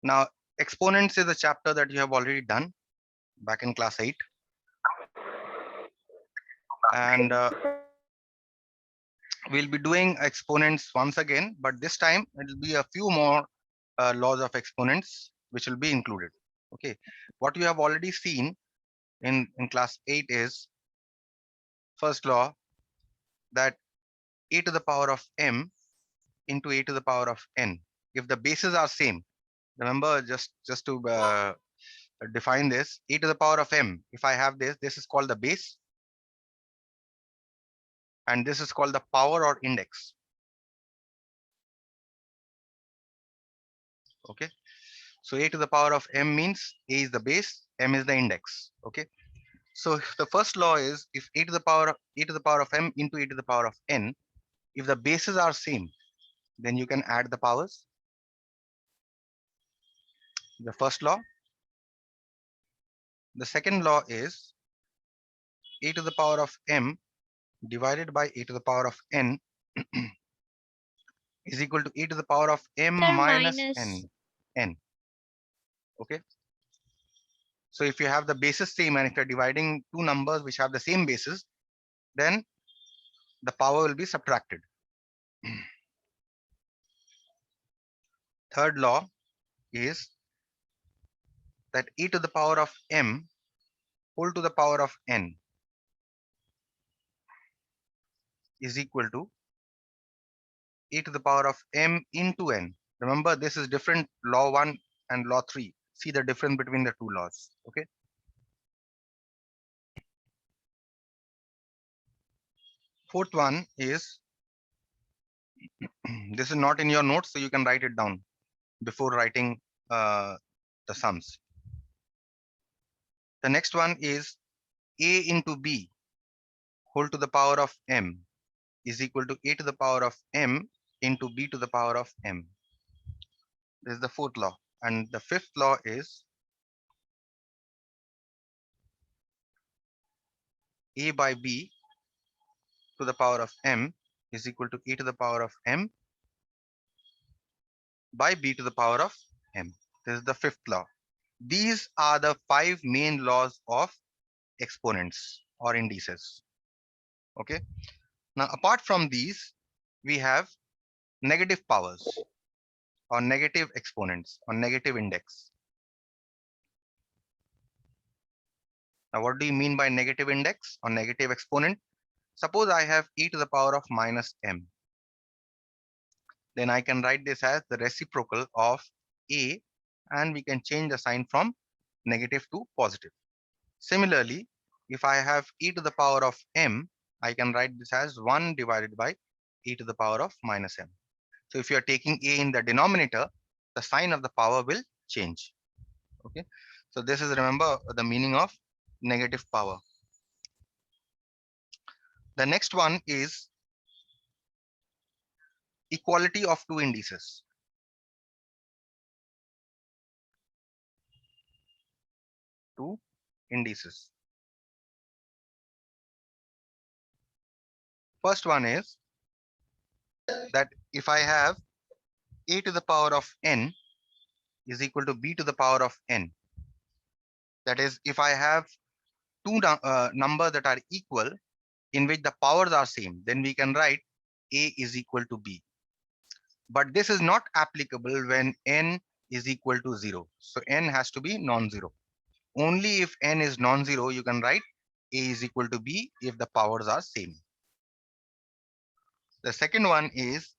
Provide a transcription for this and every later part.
Now, exponents is a chapter that you have already done back in class 8. And we'll be doing exponents once again, but this time it will be a few more laws of exponents which will be included. Okay, what you have already seen in class 8 is first law, that a to the power of m into a to the power of n. If the bases are same, remember, just to define this, e to the power of m, if I have this is called the base, and this is called the power or index. Okay, so a to the power of m means a is the base, m is the index. Okay, so the first law is, if a to the power of m into a to the power of n, if the bases are same, then you can add the powers. The first law. The second law is a to the power of m divided by a to the power of n is equal to e to the power of m Sir, minus minus. n. Okay, so if you have the bases same, and if you're dividing two numbers which have the same bases, then the power will be subtracted. Third law is that e to the power of m whole to the power of n is equal to e to the power of m into n. Remember, this is different law 1 and law 3. See the difference between the two laws. Okay, fourth one is this is not in your notes, so you can write it down before writing the sums. The next one is a into b whole to the power of m is equal to a to the power of m into b to the power of m. This is the fourth law. And the fifth law is a by b to the power of m is equal to e to the power of m by b to the power of m. This is the fifth law. These are the five main laws of exponents or indices. Okay. Now, apart from these, we have negative powers or negative exponents or negative index. Now, what do you mean by negative index or negative exponent? Suppose I have e to the power of minus m. Then I can write this as the reciprocal of a, and we can change the sign from negative to positive. Similarly, if I have e to the power of m, I can write this as 1 divided by e to the power of minus m. So if you are taking a in the denominator, the sign of the power will change. Okay, so this is, remember, the meaning of negative power. The next one is equality of two indices. Two indices. First one is that if I have a to the power of n is equal to b to the power of n, that is, if I have two numbers that are equal in which the powers are same, then we can write a is equal to b. But this is not applicable when n is equal to 0. So n has to be non-zero. Only if n is non-zero, you can write a is equal to b if the powers are same. The second one is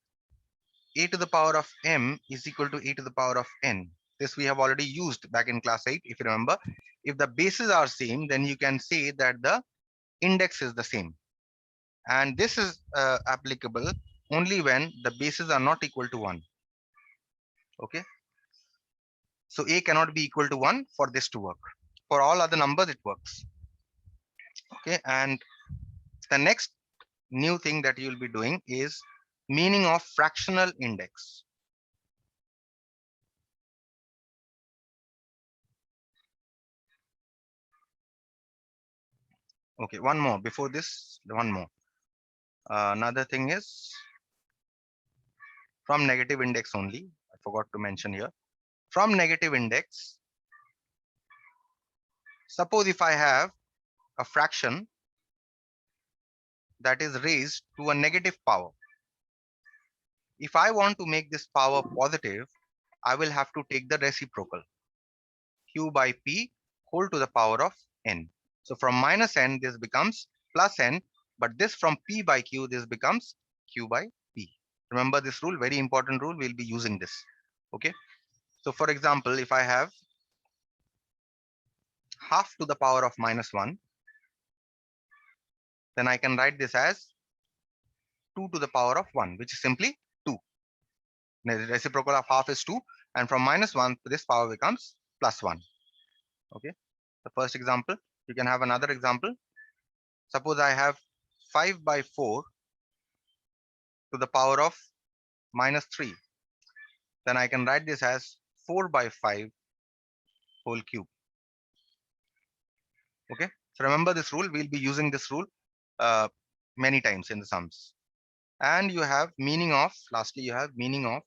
a to the power of m is equal to a to the power of n. This we have already used back in class 8, if you remember. If the bases are same, then you can say that the index is the same. And this is applicable only when the bases are not equal to 1. Okay. So a cannot be equal to 1 for this to work. For all other numbers, it works. Okay. And the next new thing that you'll be doing is meaning of fractional index. Okay, one more before this, one more. Another thing is from negative index only. I forgot to mention here. from negative index, suppose if I have a fraction that is raised to a negative power. If I want to make this power positive, I will have to take the reciprocal, q by p whole to the power of n. So from minus n, this becomes plus n, but this from p by q, this becomes q by p. Remember this rule, very important rule, we'll be using this. Okay. So for example, if I have half to the power of minus 1, then I can write this as 2 to the power of 1, which is simply 2. The reciprocal of half is 2, and from minus 1, this power becomes plus 1. Okay. The first example. You can have another example. Suppose I have 5 by 4 to the power of minus 3. Then I can write this as 4 by 5 whole cube. Okay. So remember this rule. We'll be using this rule many times in the sums. And you have meaning of, lastly, you have meaning of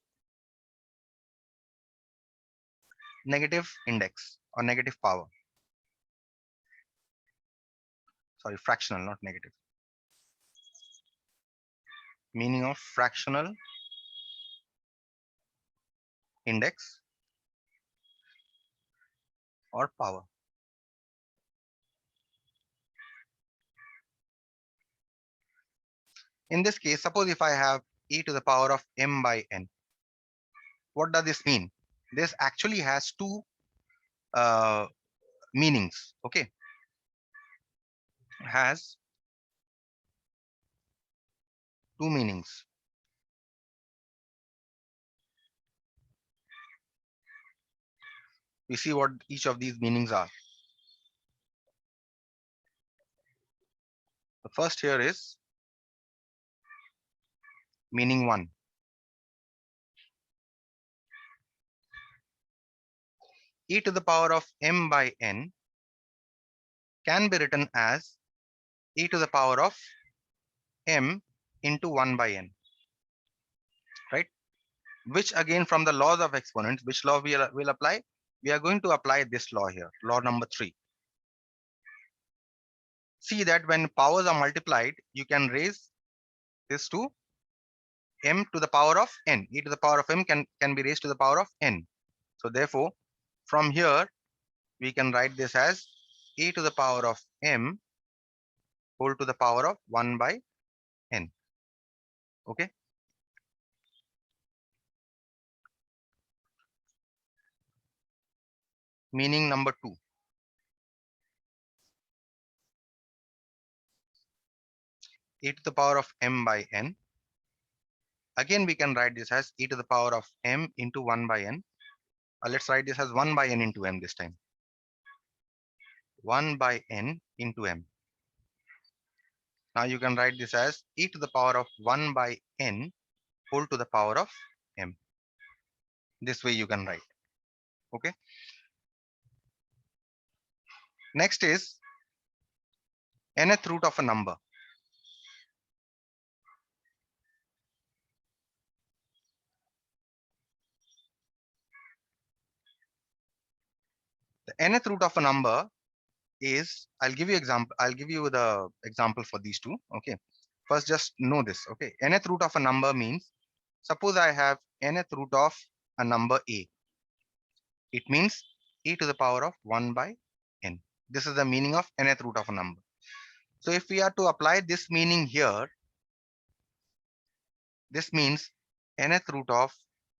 negative index or negative power. Sorry, fractional, not negative. Meaning of fractional index or power. In this case, suppose if I have e to the power of m by n. What does this mean? This actually has two meanings. Okay. Has two meanings. We see what each of these meanings are. The first here is meaning 1. E to the power of m by n can be written as e to the power of m into 1 by n, right? Which again, from the laws of exponents, which law we will apply? We are going to apply this law here, law number 3. See that when powers are multiplied, you can raise this to m to the power of n. E to the power of m can be raised to the power of n. So therefore, from here, we can write this as e to the power of m whole to the power of 1 by n. Okay. Meaning number 2. E to the power of m by n. Again, we can write this as e to the power of m into 1 by n. Let's write this as 1 by n into m this time. 1 by n into m. Now you can write this as e to the power of 1 by n whole to the power of m. This way you can write. Okay. Next is nth root of a number. The nth root of a number is, I'll give you the example for these two. Okay. First, just know this. Okay. Nth root of a number means, suppose I have nth root of a number a. It means e to the power of 1 by n. This is the meaning of nth root of a number. So if we are to apply this meaning here, this means nth root of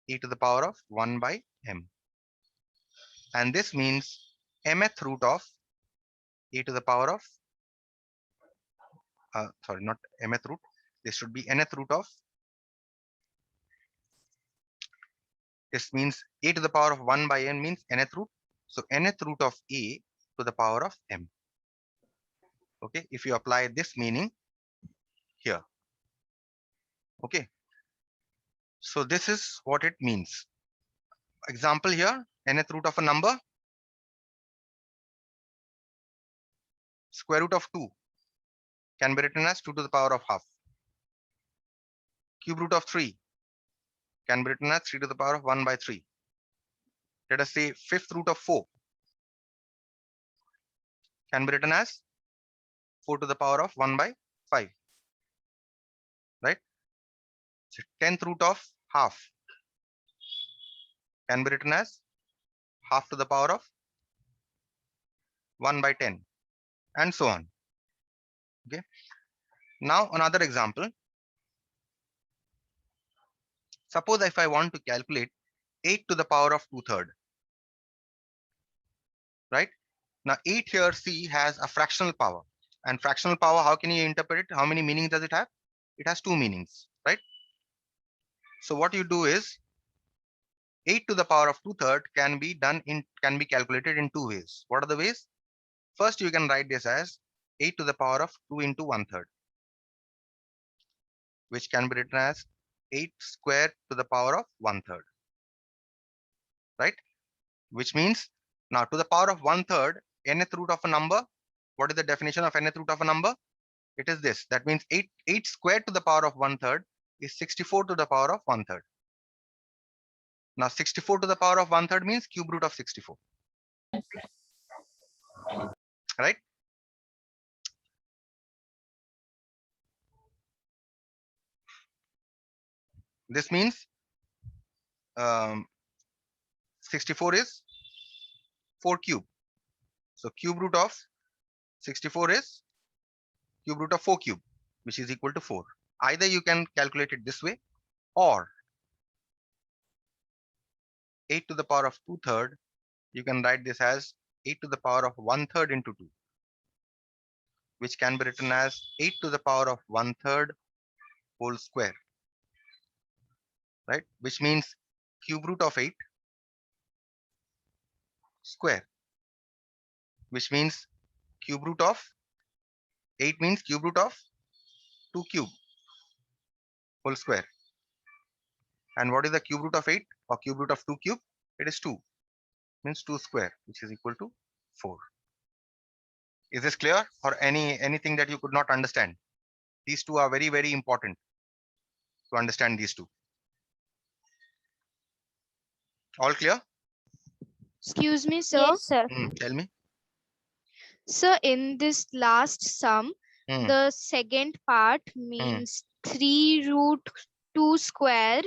e to the power of 1 by m. And this means mth root of e to the power of, sorry, not mth root. This should be nth root of, this means a to the power of 1 by n means nth root. So nth root of a to the power of m. Okay, if you apply this meaning here. Okay. So this is what it means. Example here, nth root of a number, square root of 2 can be written as 2 to the power of half. Cube root of 3 can be written as 3 to the power of 1 by 3. Let us say fifth root of 4 can be written as 4 to the power of 1 by 5, right? So 10th root of half can be written as half to the power of 1 by 10, and so on. Okay. Now another example. Suppose if I want to calculate 8 to the power of 2/3, right? Now 8 here, C, has a fractional power. And fractional power, how can you interpret it? How many meanings does it have? It has 2 meanings, right? So what you do is 8 to the power of 2/3 can be calculated in 2 ways. What are the ways? First, you can write this as 8 to the power of 2 into 1/3, which can be written as 8 squared to the power of 1/3, right? Which means now to the power of 1/3, nth root of a number. What is the definition of nth root of a number? It is this. That means 8 squared to the power of 1/3 is 64 to the power of 1/3. Now 64 to the power of 1/3 means cube root of 64, right? This means 64 is 4 cube. So cube root of 64 is cube root of 4 cube, which is equal to 4. Either you can calculate it this way, or 8 to the power of 2/3, you can write this as 8 to the power of 1/3 into 2, which can be written as 8 to the power of 1/3 whole square, right? Which means cube root of 8 square, which means cube root of 8 means cube root of 2 cube whole square. And what is the cube root of 8 or cube root of 2 cube? It is 2, means 2 square, which is equal to 4. Is this clear, or anything that you could not understand? These two are very, very important to understand these two. All clear? Excuse me, sir. Yes, sir. Tell me. So in this last sum, Hmm. the second part means 3 root 2 square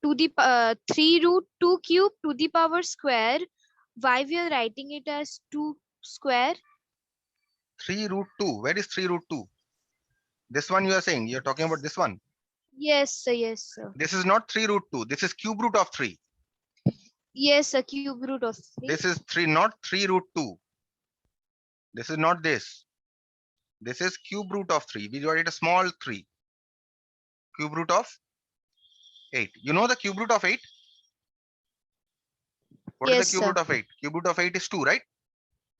to the 3 root 2 cube to the power square. Why we are writing it as 2 square? 3 root 2. Where is 3 root 2? This one you are saying. You're talking about this one. Yes, sir. Yes, sir. This is not 3 root 2. This is cube root of 3. Yes, sir. Cube root of 3. This is 3, not 3 root 2. This is not this. This is cube root of 3. We write it a small 3. Cube root of 8. You know the cube root of 8? What is Yes, the cube sir. root of 8? Cube root of 8 is 2, right?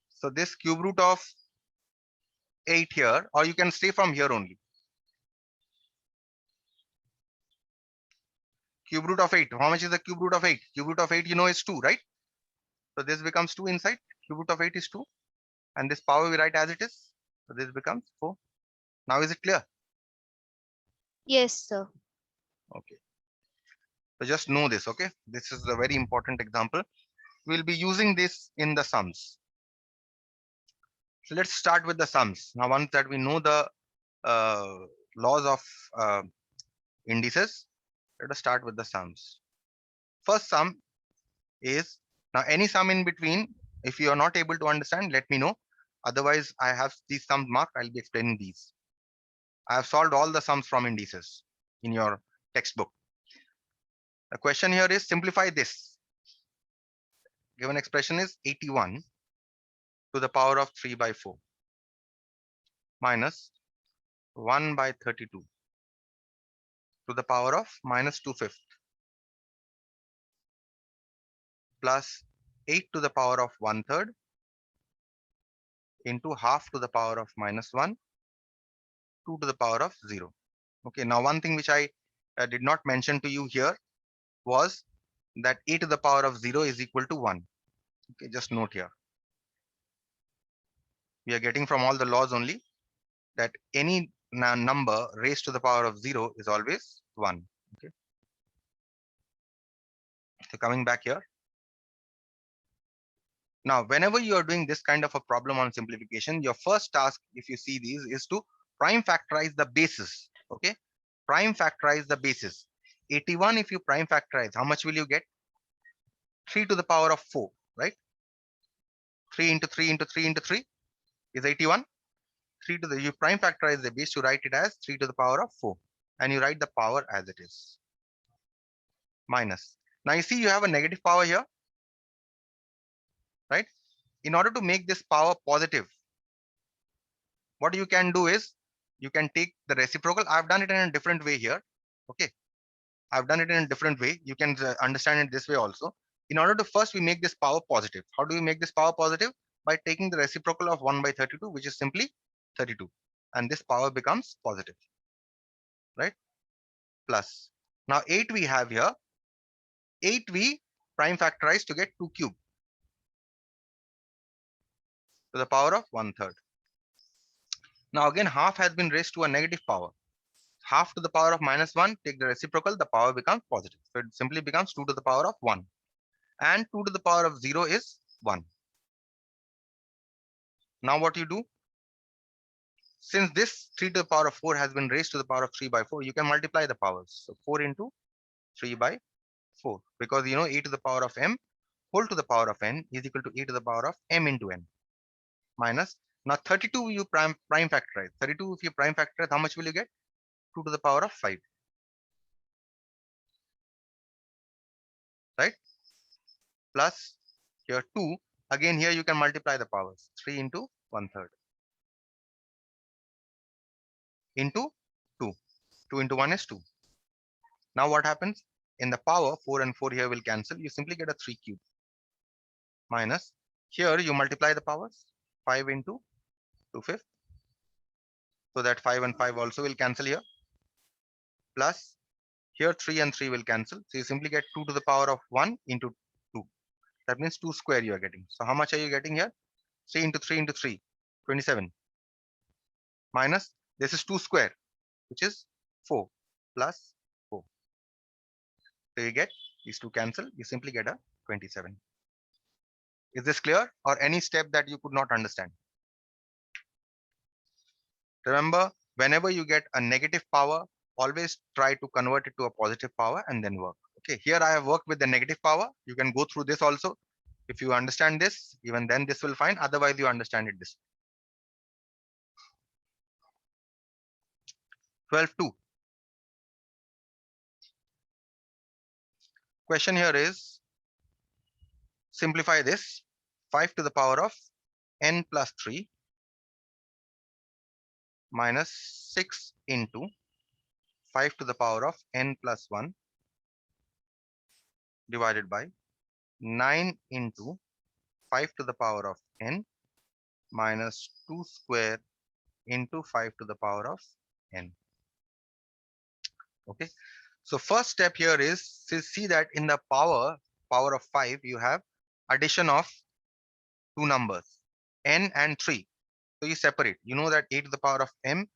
So this cube root of 8 here, or you can stay from here only. Cube root of 8. How much is the cube root of 8? Cube root of 8, you know, is 2, right? So this becomes 2 inside. Cube root of 8 is 2. And this power we write as it is. So this becomes 4. Now is it clear? Yes, sir. Okay. So just know this, okay? This is a very important example. We'll be using this in the sums. So let's start with the sums. Now, once that we know the laws of indices, let us start with the sums. First sum is, now any sum in between, if you are not able to understand, let me know. Otherwise, I have these sums marked. I'll be explaining these. I have solved all the sums from indices in your textbook. The question here is simplify this. Given expression is 81 to the power of 3 by 4 minus 1 by 32 to the power of minus 2/5 plus 8 to the power of 1/3 into half to the power of minus 1, 2 to the power of 0. Okay, now one thing which I did not mention to you here was that a to the power of 0 is equal to 1. Okay, just note here. We are getting from all the laws only that any number raised to the power of 0 is always 1. Okay. So coming back here, Now, whenever you are doing this kind of a problem on simplification, your first task, if you see these, is to prime factorize the bases. Okay, prime factorize the bases. 81, if you prime factorize, how much will you get? 3 to the power of 4, right? 3 into 3 into 3 into 3 is 81. 3 to the, you prime factorize the base, you write it as 3 to the power of 4. And you write the power as it is. Minus. Now you see you have a negative power here, right? In order to make this power positive, what you can do is you can take the reciprocal. I've done it in a different way here. Okay. I've done it in a different way. You can understand it this way also. In order to first we make this power positive. How do we make this power positive? By taking the reciprocal of 1 by 32, which is simply 32. And this power becomes positive, right? Plus. Now 8 we have here. 8 we prime factorize to get 2 cube to the power of 1/3. Now again, half has been raised to a negative power. Half to the power of -1, take the reciprocal, the power becomes positive. So it simply becomes 2 to the power of 1. And 2 to the power of 0 is 1. Now what you do? Since this 3 to the power of 4 has been raised to the power of 3 by 4, you can multiply the powers. So 4 into 3 by 4. Because you know e to the power of m whole to the power of n is equal to e to the power of m into n. Minus. Now 32 you prime factorize. 32 if you prime factorize, how much will you get? 2 to the power of 5. Right? Plus here 2. Again here you can multiply the powers. 3 into 1/3. Into 2. 2 into 1 is 2. Now what happens? In the power, 4 and 4 here will cancel. You simply get a 3 cube. Minus. Here you multiply the powers. 5 into 2/5. So that 5 and 5 also will cancel here. Plus. Here 3 and 3 will cancel. So you simply get 2 to the power of 1 into 2. That means 2 square you are getting. So how much are you getting here? 3 into 3 into 3. 27. Minus. This is 2 square, which is 4 plus 4. So you get these two cancel. You simply get a 27. Is this clear? Or any step that you could not understand? Remember, whenever you get a negative power, always try to convert it to a positive power and then work. Okay, here I have worked with the negative power. You can go through this also. If you understand this, even then this will fine. Otherwise, you understand it this. 12/2. Question here is, simplify this. 5 to the power of n plus 3 minus 6 into 5 to the power of n plus 1 divided by 9 into 5 to the power of n minus 2 square into 5 to the power of n. Okay. So first step here is to see that in the power of 5, you have addition of two numbers, n and 3. So you separate. You know that a to the power of m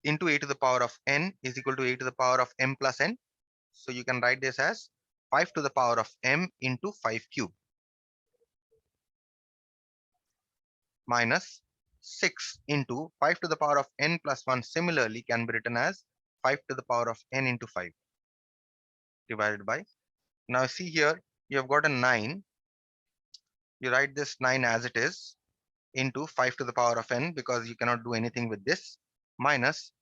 into a to the power of n is equal to a to the power of m plus n. So you can write this as 5 to the power of m into 5 cube minus 6 into 5 to the power of n plus 1 similarly can be written as 5 to the power of n into 5 divided by. Now see here, you have got a 9. You write this 9 as it is into 5 to the power of n because you cannot do anything with this minus,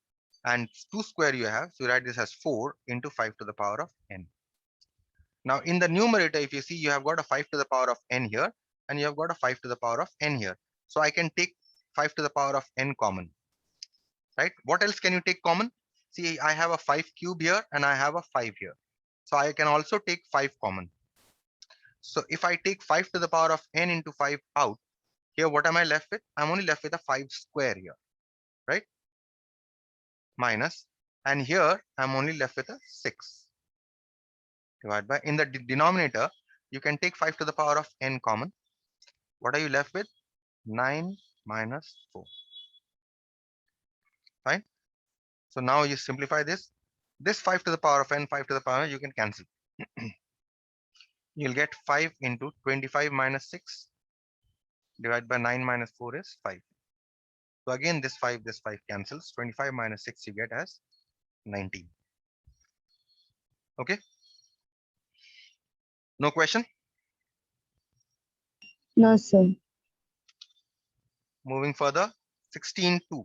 and 2 square you have. So you write this as 4 into 5 to the power of n. Now in the numerator, if you see, you have got a 5 to the power of n here and you have got a 5 to the power of n here. So I can take 5 to the power of n common, right? What else can you take common? See, I have a 5 cube here and I have a 5 here. So I can also take 5 common. So if I take 5 to the power of n into 5 out, here what am I left with? I'm only left with a 5 square here, right? Minus, and here I'm only left with a 6 divided by, in the denominator, you can take 5 to the power of n common. What are you left with? 9 minus 4. Fine. So now you simplify this. This 5 to the power of n, 5 to the power, you can cancel. You'll get 5 into 25 minus 6 divided by 9 minus 4 is 5. So again, this 5 cancels. 25 minus 6 you get as 19. Okay. No question? No, sir. Moving further, 16(2).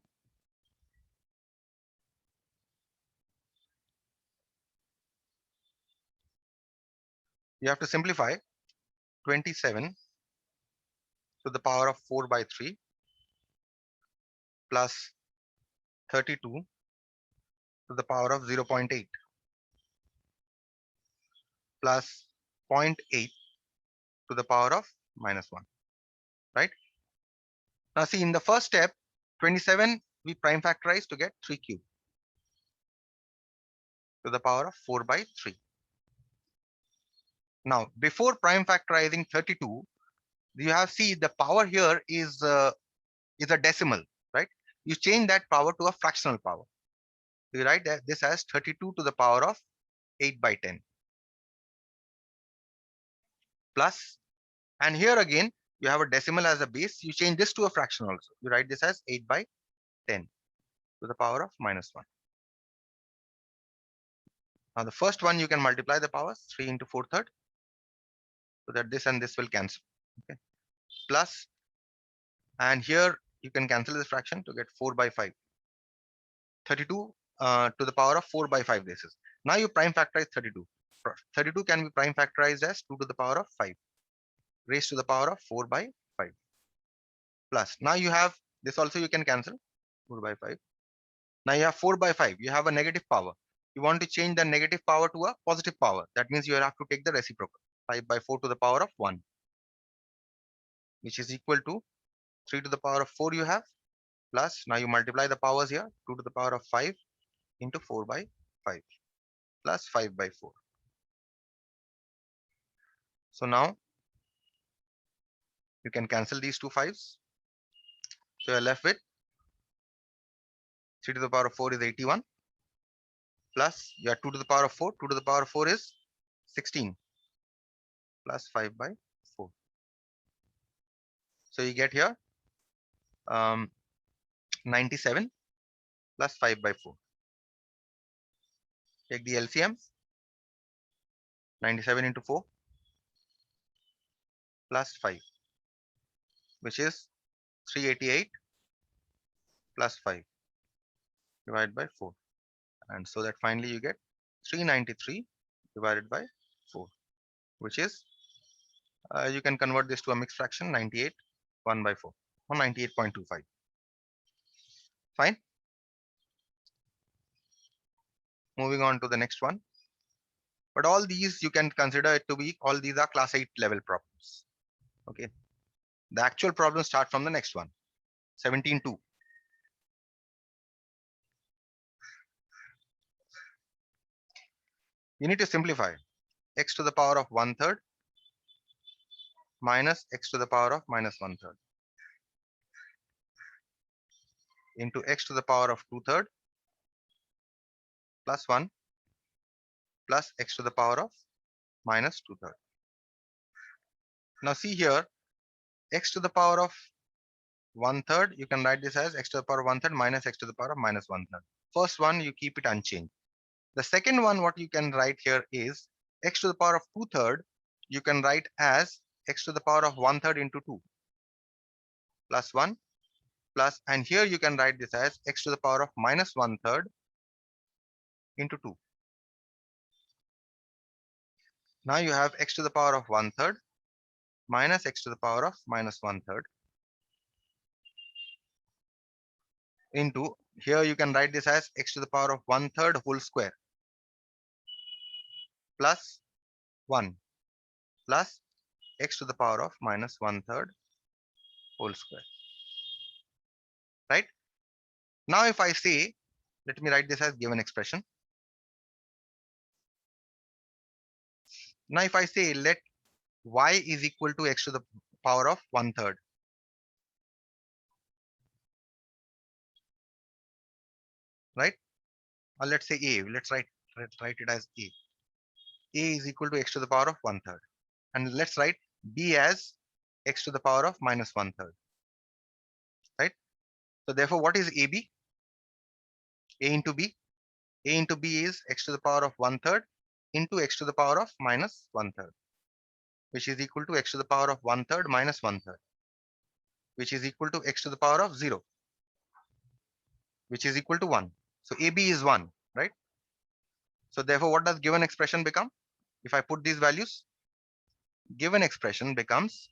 You have to simplify 27 to the power of 4 by 3 plus 32 to the power of 0.8 plus 0.8 to the power of minus 1, right? Now see, in the first step, 27 we prime factorize to get 3 cube to the power of 4 by 3. Now, before prime factorizing 32, you have see the power here is a decimal, right? You change that power to a fractional power. You write that this as 32 to the power of 8 by 10 plus, and here again you have a decimal as a base. You change this to a fraction also. You write this as 8 by 10 to the power of minus 1. Now the first one you can multiply the powers 3 into 4/3, so that this and this will cancel. Okay, plus, and here you can cancel this fraction to get 4 by 5. 32 to the power of 4 by 5 this is. Now you prime factorize 32. 32 can be prime factorized as 2 to the power of 5 raised to the power of 4 by 5 plus. Now you have this also, you can cancel 4 by 5. Now you have 4 by 5. You have a negative power. You want to change the negative power to a positive power. That means you have to take the reciprocal. 5 by 4 to the power of 1, which is equal to 3 to the power of 4 you have, plus, now you multiply the powers here, 2 to the power of 5 into 4 by 5 plus 5 by 4. So now you can cancel these two 5s. So you're left with 3 to the power of 4 is 81 plus you have 2 to the power of 4. 2 to the power of 4 is 16 plus 5 by 4. So you get here 97 plus 5 by 4. Take the LCM. 97 into 4 plus 5, which is 388 plus 5 divided by 4. And so that finally you get 393 divided by 4, which is, you can convert this to a mixed fraction, 98 1 by 4 or 98.25. Fine. Moving on to the next one. But all these you can consider it to be, all these are class 8 level problems. Okay. The actual problems start from the next one, 17(2). You need to simplify x to the power of 1/3 minus x to the power of minus 1/3 into x to the power of 2/3 plus 1 plus x to the power of minus 2/3. Now see here, x to the power of 1/3, you can write this as x to the power of 1/3 minus x to the power of minus 1/3. First one, you keep it unchanged. The second one, what you can write here is x to the power of 2/3, you can write as x to the power of 1/3 into 2 plus 1 plus, and here you can write this as x to the power of minus 1/3 into 2. Now you have x to the power of 1/3 minus x to the power of minus 1/3 into, here you can write this as x to the power of 1/3 whole square plus 1 plus x to the power of minus 1/3 whole square. Right? Now if I say, let me write this as given expression. Now if I say let y is equal to x to the power of 1/3. Right? Or let's say a, let's write it as a. A is equal to x to the power of 1/3. And let's write b as x to the power of minus 1/3, right? So therefore, what is AB? A into B. A into B is x to the power of 1/3 into x to the power of minus 1/3, which is equal to x to the power of 1/3 minus 1/3, which is equal to x to the power of 0, which is equal to 1. So AB is 1, right? So therefore, what does given expression become? If I put these values, given expression becomes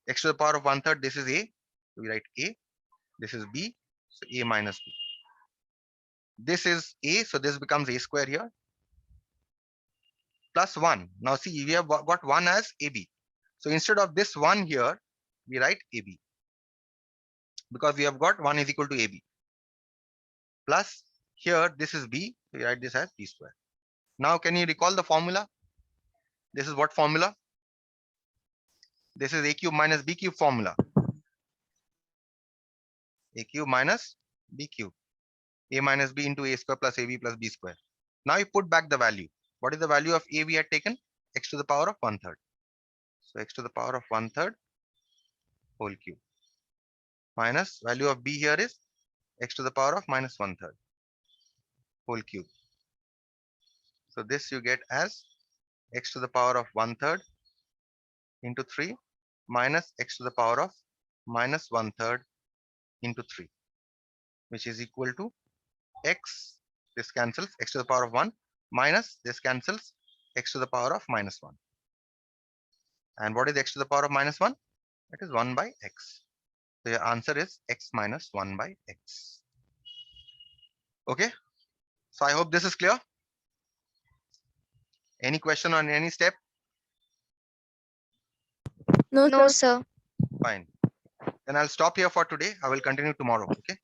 x to the power of 1/3. This is A. We write A. This is B. So A minus B. This is A. So this becomes A square here. Plus 1. Now see, we have got 1 as AB. So instead of this 1 here, we write AB. Because we have got 1 is equal to AB. Plus here, this is B. We write this as B square. Now can you recall the formula? This is what formula? This is A cube minus B cube formula. A cube minus B cube. A minus B into A square plus AB plus B square. Now you put back the value. What is the value of A we had taken? X to the power of 1/3. So x to the power of 1/3 whole cube. Minus value of B here is x to the power of minus 1/3 whole cube. So this you get as x to the power of 1/3 into 3 minus x to the power of minus 1/3 into 3, which is equal to x, this cancels, x to the power of 1 minus this cancels, x to the power of minus 1. And what is x to the power of minus 1? It is 1 by x. So your answer is x minus 1 by x. Okay. So I hope this is clear. Any question on any step? No, sir. Fine. Then I'll stop here for today. I will continue tomorrow. Okay.